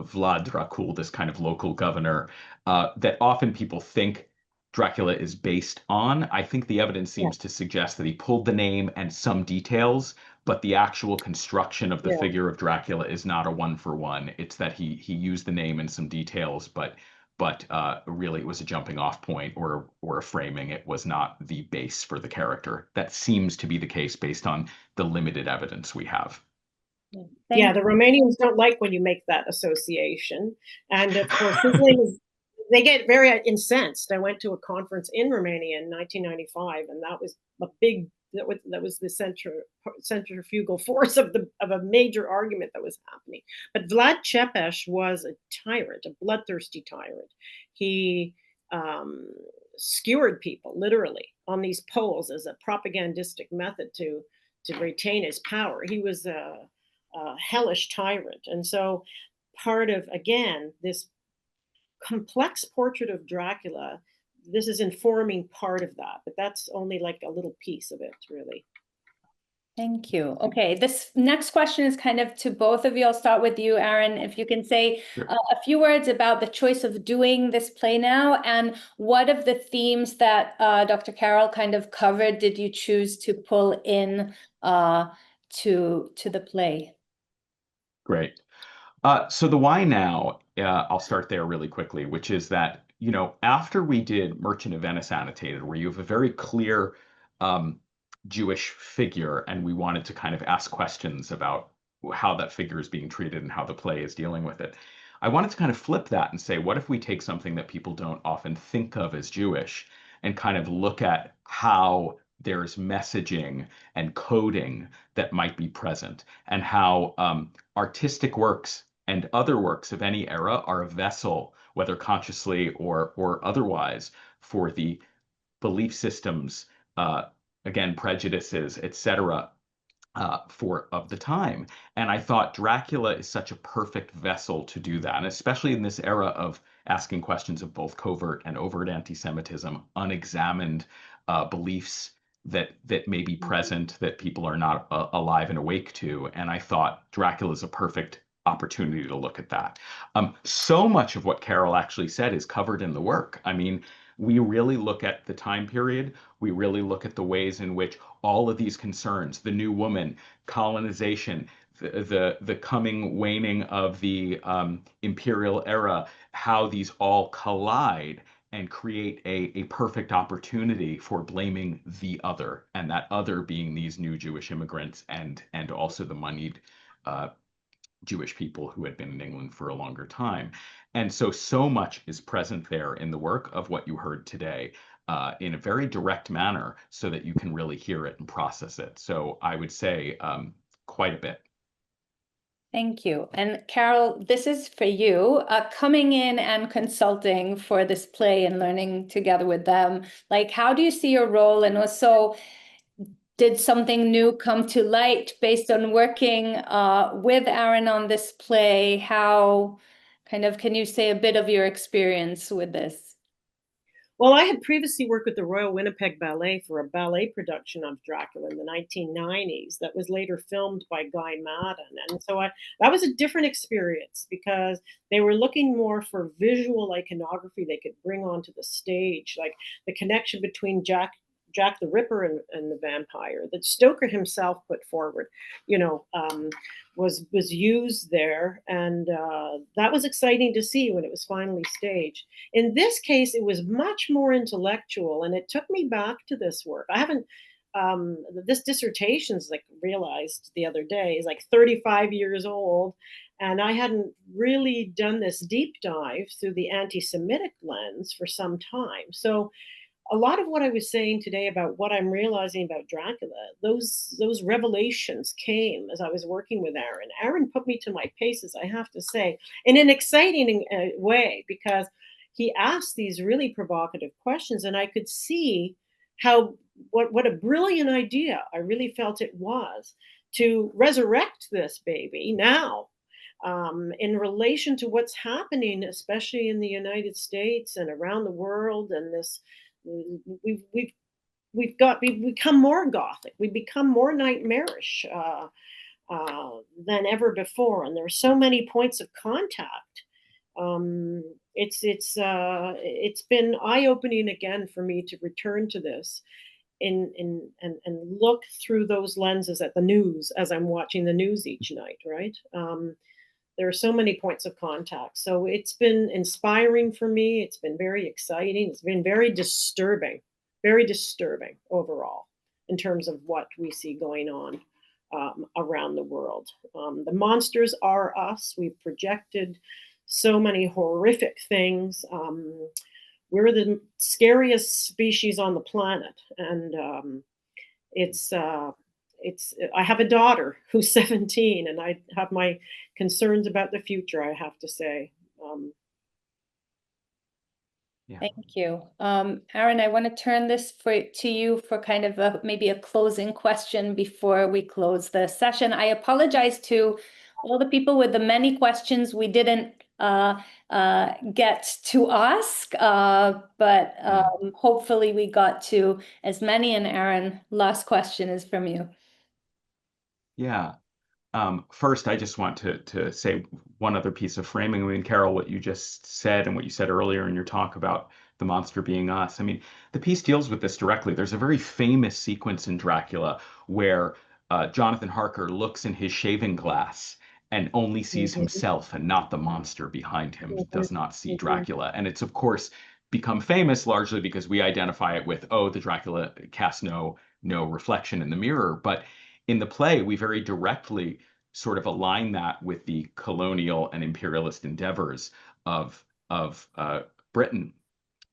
Vlad Dracul, this kind of local governor, that often people think Dracula is based on. I think the evidence seems to suggest that he pulled the name and some details, but the actual construction of the figure of Dracula is not a one-for-one. It's that he used the name and some details, but really it was a jumping off point or a framing. It was not the base for the character. That seems to be the case based on the limited evidence we have. Yeah, the Romanians don't like when you make that association. And of course, his name is, they get very incensed. I went to a conference in Romania in 1995, and that was the centrifugal force of a major argument that was happening. But Vlad Cepes was a tyrant, a bloodthirsty tyrant. He skewered people literally on these poles as a propagandistic method to retain his power. He was a hellish tyrant. And so part of, again, this complex portrait of Dracula, this is informing part of that, but that's only like a little piece of it, really. Thank you. Okay, this next question is kind of to both of you. I'll start with you, Aaron. If you can say a few words about the choice of doing this play now, and what of the themes that Dr. Carroll kind of covered did you choose to pull in to the play? Great. So the why now, I'll start there really quickly, which is that, after we did Merchant of Venice Annotated, where you have a very clear Jewish figure, and we wanted to kind of ask questions about how that figure is being treated and how the play is dealing with it, I wanted to kind of flip that and say, what if we take something that people don't often think of as Jewish and kind of look at how there's messaging and coding that might be present, and how artistic works and other works of any era are a vessel, whether consciously or otherwise, for the belief systems, again, prejudices, etc., of the time. And I thought Dracula is such a perfect vessel to do that, and especially in this era of asking questions of both covert and overt anti-Semitism, unexamined beliefs that may be present that people are not alive and awake to. And I thought Dracula is a perfect opportunity to look at that. So much of what Carol actually said is covered in the work. I mean, we really look at the time period. We really look at the ways in which all of these concerns, the new woman, colonization, the coming waning of the imperial era, how these all collide and create a perfect opportunity for blaming the other, and that other being these new Jewish immigrants and also the moneyed Jewish people who had been in England for a longer time. And so much is present there in the work of what you heard today in a very direct manner so that you can really hear it and process it. So I would say quite a bit. Thank you. And Carol, this is for you. Coming in and consulting for this play and learning together with them, like, how do you see your role? And also, did something new come to light based on working with Aaron on this play? How can you say a bit of your experience with this? Well, I had previously worked with the Royal Winnipeg Ballet for a ballet production of Dracula in the 1990s that was later filmed by Guy Madden. And so that was a different experience because they were looking more for visual iconography they could bring onto the stage, like the connection between Jack the Ripper and the vampire that Stoker himself put forward, was used there, and that was exciting to see when it was finally staged. In this case, it was much more intellectual, and it took me back to this work. I haven't. This dissertation's, like, realized the other day, is like 35 years old, and I hadn't really done this deep dive through the anti-Semitic lens for some time. So a lot of what I was saying today about what I'm realizing about Dracula, those revelations came as I was working with Aaron. Aaron put me to my paces, I have to say, in an exciting way, because he asked these really provocative questions, and I could see how what a brilliant idea I really felt it was to resurrect this baby now, in relation to what's happening, especially in the United States and around the world, and this we've become more Gothic, we've become more nightmarish than ever before, and there are so many points of contact. It's been eye-opening again for me to return to this and look through those lenses at the news as I'm watching the news each night, right? There are so many points of contact. So it's been inspiring for me. It's been very exciting. It's been very disturbing overall in terms of what we see going on around the world. The monsters are us. We've projected so many horrific things. We're the scariest species on the planet. And I have a daughter who's 17, and I have my concerns about the future, I have to say. Yeah. Thank you. Aaron, I want to turn this to you for kind of maybe a closing question before we close the session. I apologize to all the people with the many questions we didn't get to ask, but hopefully we got to as many. And Aaron, last question is from you. Yeah. First, I just want to say one other piece of framing. I mean, Carol, what you just said and what you said earlier in your talk about the monster being us. I mean, the piece deals with this directly. There's a very famous sequence in Dracula where Jonathan Harker looks in his shaving glass and only sees himself and not the monster behind him, does not see Dracula. And it's, of course, become famous largely because we identify it with, oh, the Dracula casts no reflection in the mirror. But in the play, we very directly sort of align that with the colonial and imperialist endeavors of Britain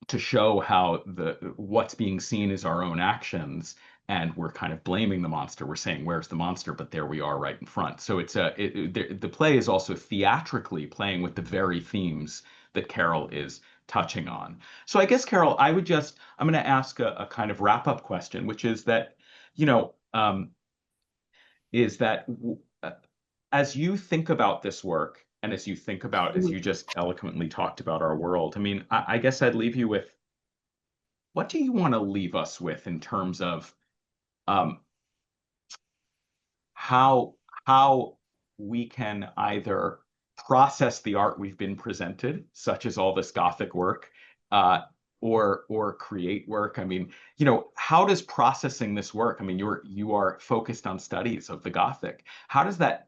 to show how what's being seen is our own actions, and we're kind of blaming the monster. We're saying, "Where's the monster?" But there we are, right in front. So the play is also theatrically playing with the very themes that Carol is touching on. So I guess, Carol, I'm going to ask a kind of wrap-up question, which is that, as you think about this work, and as you think about, as you just eloquently talked about our world, I mean, I guess I'd leave you with, what do you want to leave us with in terms of how we can either process the art we've been presented, such as all this Gothic work, or create work? I mean, how does processing this work? I mean, you are focused on studies of the Gothic. How does that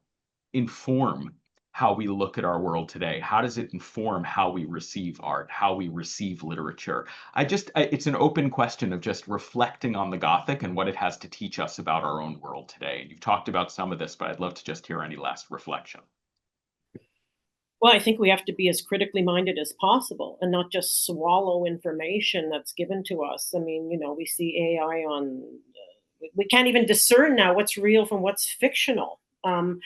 inform how we look at our world today? How does it inform how we receive art, how we receive literature? It's an open question of just reflecting on the Gothic and what it has to teach us about our own world today. And you've talked about some of this, but I'd love to just hear any last reflection. Well, I think we have to be as critically minded as possible and not just swallow information that's given to us. I mean, we see AI we can't even discern now what's real from what's fictional. And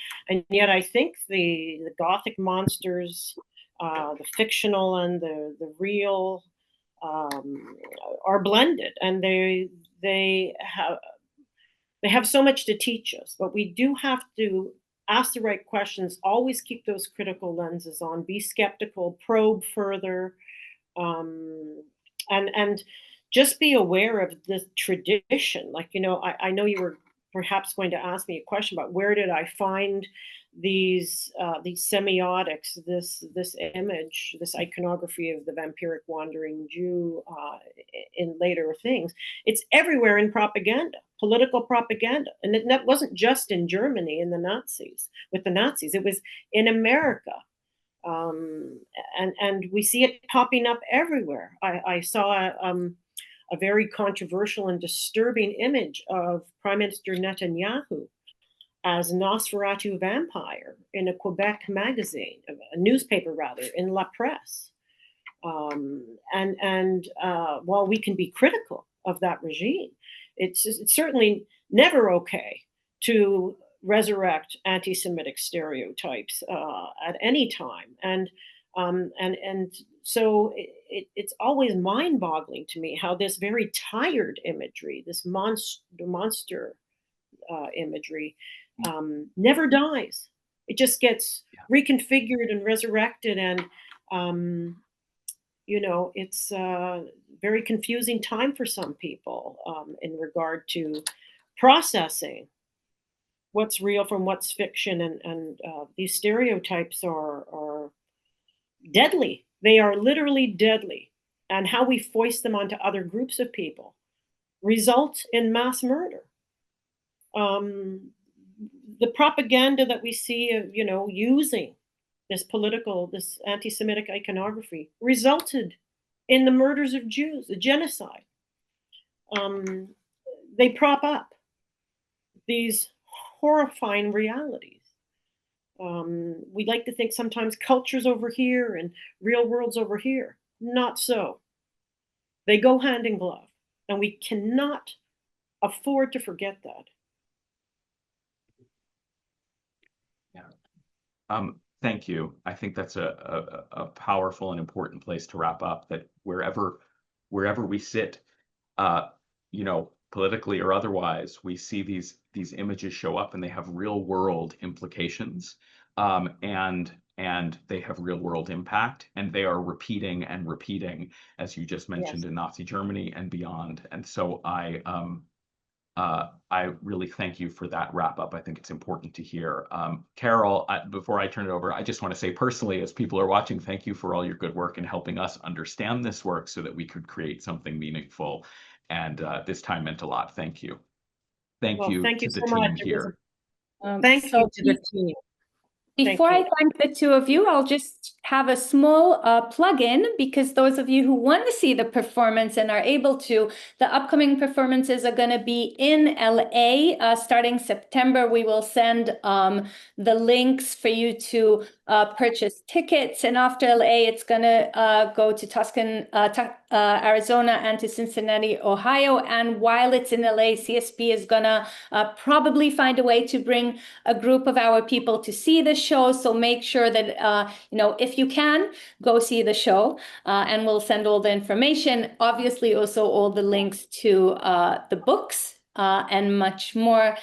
yet I think the Gothic monsters, the fictional and the real, are blended, and they have so much to teach us. But we do have to ask the right questions, always keep those critical lenses on, be skeptical, probe further, and just be aware of the tradition. Like, you know, I know you were perhaps going to ask me a question about where did I find these semiotics, this image, this iconography of the vampiric wandering Jew in later things. It's everywhere in propaganda, political propaganda, and that wasn't just in Germany in the Nazis with the Nazis. It was in America. And we see it popping up everywhere. I saw a very controversial and disturbing image of Prime Minister Netanyahu as Nosferatu vampire in a Quebec magazine, a newspaper rather, in La Presse. While we can be critical of that regime, it's certainly never okay to resurrect anti-Semitic stereotypes at any time. And so it's always mind-boggling to me how this very tired imagery, this monster imagery, never dies. It just gets reconfigured and resurrected, and you know, it's a very confusing time for some people in regard to processing what's real from what's fiction, and these stereotypes are deadly. They are literally deadly, and how we foist them onto other groups of people result in mass murder. The propaganda that we see of, you know, using this anti-Semitic iconography resulted in the murders of Jews, the genocide. They prop up these horrifying realities. We like to think sometimes culture's over here and real world's over here. Not so. They go hand in glove, and we cannot afford to forget that. Thank you. I think that's a powerful and important place to wrap up, that wherever we sit, you know, politically or otherwise, we see these images show up, and they have real world implications, and they have real world impact, and they are repeating and repeating, as you just mentioned, Yes. in Nazi Germany and beyond. And so I really thank you for that wrap up. I think it's important to hear. Carol, before I turn it over, I just want to say personally, as people are watching, thank you for all your good work in helping us understand this work so that we could create something meaningful. And this time meant a lot. Thank you. Thank you to the team here. Thank you to the team. Before I thank the two of you, I'll just have a small plug-in, because those of you who want to see the performance and are able to, the upcoming performances are going to be in LA starting September. We will send the links for you to purchase tickets, and after LA, it's going to go to Tucson, Arizona, and to Cincinnati, Ohio. And while it's in LA, CSP is going to probably find a way to bring a group of our people to see the show. So make sure that, you know, if you can, go see the show, and we'll send all the information. Obviously, also all the links to the books and much more.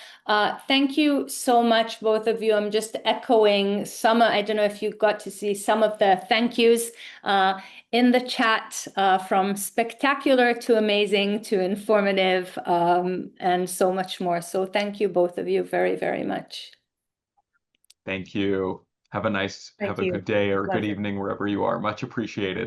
Thank you so much, both of you. I'm just echoing some, I don't know if you got to see some of the thank yous in the chat, from spectacular to amazing to informative, and so much more. So thank you, both of you, very, very much. Thank you. Have a good day or a good evening wherever you are. Much appreciated.